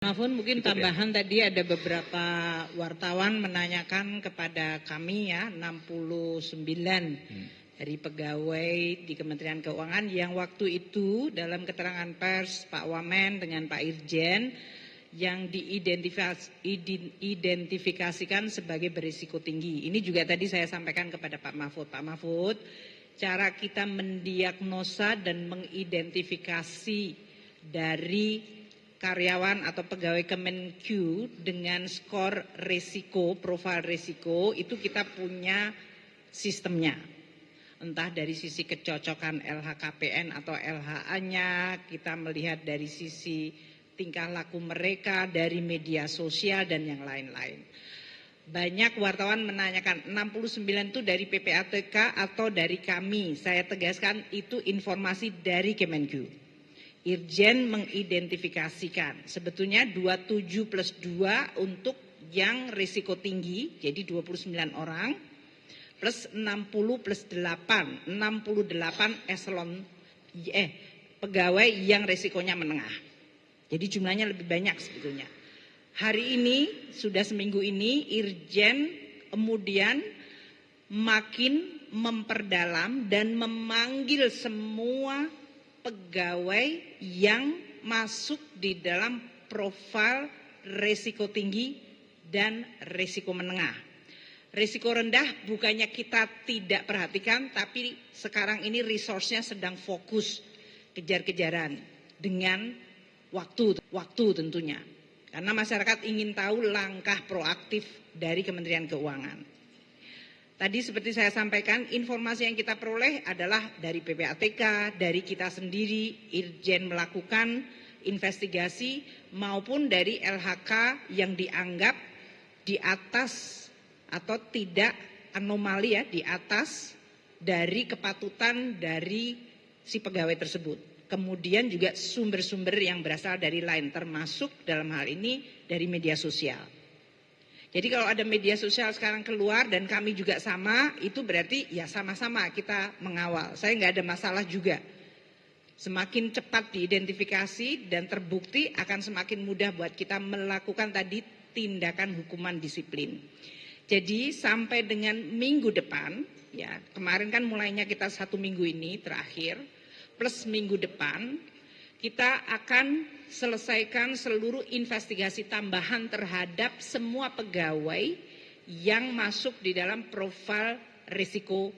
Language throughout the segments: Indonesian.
Mahfud, mungkin tambahan tadi ada beberapa wartawan menanyakan kepada kami ya 69 dari pegawai di Kementerian Keuangan yang waktu itu dalam keterangan pers Pak Wamen dengan Pak Irjen yang diidentifikasikan sebagai berisiko tinggi. Ini juga tadi saya sampaikan kepada Pak Mahfud. Pak Mahfud, cara kita mendiagnosa dan mengidentifikasi dari karyawan atau pegawai Kemenq dengan skor resiko, profil resiko, itu kita punya sistemnya. Entah dari sisi kecocokan LHKPN atau LHA-nya, kita melihat dari sisi tingkah laku mereka, dari media sosial dan yang lain-lain. Banyak wartawan menanyakan 69 itu dari PPATK atau dari kami. Saya tegaskan itu informasi dari Kemenq. Irjen mengidentifikasikan sebetulnya 27 plus 2 untuk yang risiko tinggi, jadi 29 orang, plus 60 plus 8, 68 eselon pegawai yang risikonya menengah. Jadi jumlahnya lebih banyak sebetulnya. Hari ini, sudah seminggu ini, Irjen kemudian makin memperdalam dan memanggil semua pegawai yang masuk di dalam profil risiko tinggi dan risiko menengah. Risiko rendah bukannya kita tidak perhatikan, tapi sekarang ini resource-nya sedang fokus kejar-kejaran dengan waktu tentunya. Karena masyarakat ingin tahu langkah proaktif dari Kementerian Keuangan. Tadi seperti saya sampaikan, informasi yang kita peroleh adalah dari PPATK, dari kita sendiri, Irjen melakukan investigasi maupun dari LHK yang dianggap di atas atau tidak anomali ya, di atas dari kepatutan dari si pegawai tersebut. Kemudian juga sumber-sumber yang berasal dari lain, termasuk dalam hal ini dari media sosial. Jadi kalau ada media sosial sekarang keluar dan kami juga sama, itu berarti ya sama-sama kita mengawal. Saya nggak ada masalah juga. Semakin cepat diidentifikasi dan terbukti akan semakin mudah buat kita melakukan tadi tindakan hukuman disiplin. Jadi sampai dengan minggu depan, ya kemarin kan mulainya kita 1 minggu ini terakhir, plus minggu depan, kita akan selesaikan seluruh investigasi tambahan terhadap semua pegawai yang masuk di dalam profil risiko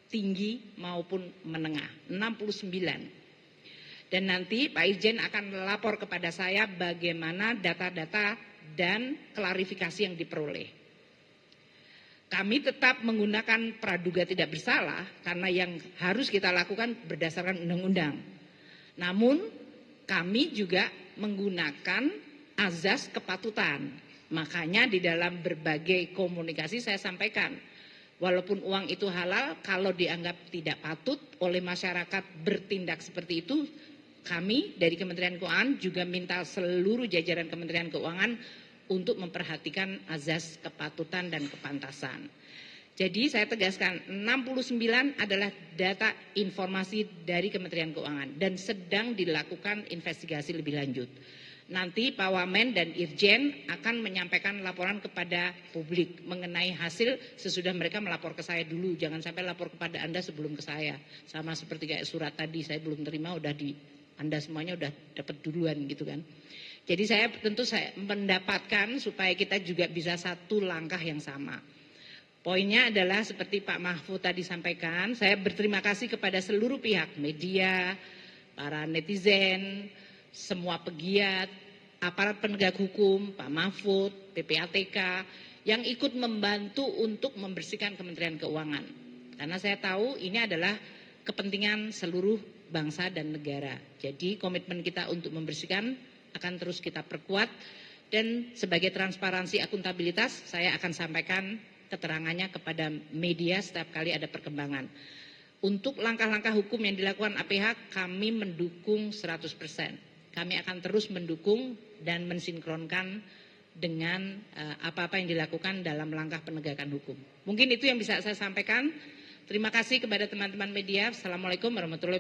tinggi maupun menengah, 69. Dan nanti Pak Irjen akan melapor kepada saya bagaimana data-data dan klarifikasi yang diperoleh. Kami tetap menggunakan praduga tidak bersalah karena yang harus kita lakukan berdasarkan undang-undang. Namun kami juga menggunakan azas kepatutan. Makanya di dalam berbagai komunikasi saya sampaikan, walaupun uang itu halal, kalau dianggap tidak patut oleh masyarakat bertindak seperti itu, kami dari Kementerian Keuangan juga minta seluruh jajaran Kementerian Keuangan untuk memperhatikan azas kepatutan dan kepantasan. Jadi saya tegaskan 69 adalah data informasi dari Kementerian Keuangan dan sedang dilakukan investigasi lebih lanjut. Nanti Pak Wamen dan Irjen akan menyampaikan laporan kepada publik mengenai hasil sesudah mereka melapor ke saya dulu. Jangan sampai lapor kepada Anda sebelum ke saya. Sama seperti kayak surat tadi saya belum terima udah Anda semuanya udah dapat duluan gitu kan. Jadi saya mendapatkan supaya kita juga bisa satu langkah yang sama. Poinnya adalah seperti Pak Mahfud tadi sampaikan, saya berterima kasih kepada seluruh pihak, media, para netizen, semua pegiat, aparat penegak hukum, Pak Mahfud, PPATK, yang ikut membantu untuk membersihkan Kementerian Keuangan. Karena saya tahu ini adalah kepentingan seluruh bangsa dan negara. Jadi komitmen kita untuk membersihkan akan terus kita perkuat dan sebagai transparansi akuntabilitas saya akan sampaikan keterangannya kepada media setiap kali ada perkembangan. Untuk langkah-langkah hukum yang dilakukan APH kami mendukung 100%. Kami akan terus mendukung dan mensinkronkan dengan apa-apa yang dilakukan dalam langkah penegakan hukum. Mungkin itu yang bisa saya sampaikan. Terima kasih kepada teman-teman media. Assalamualaikum warahmatullahi wabarakatuh.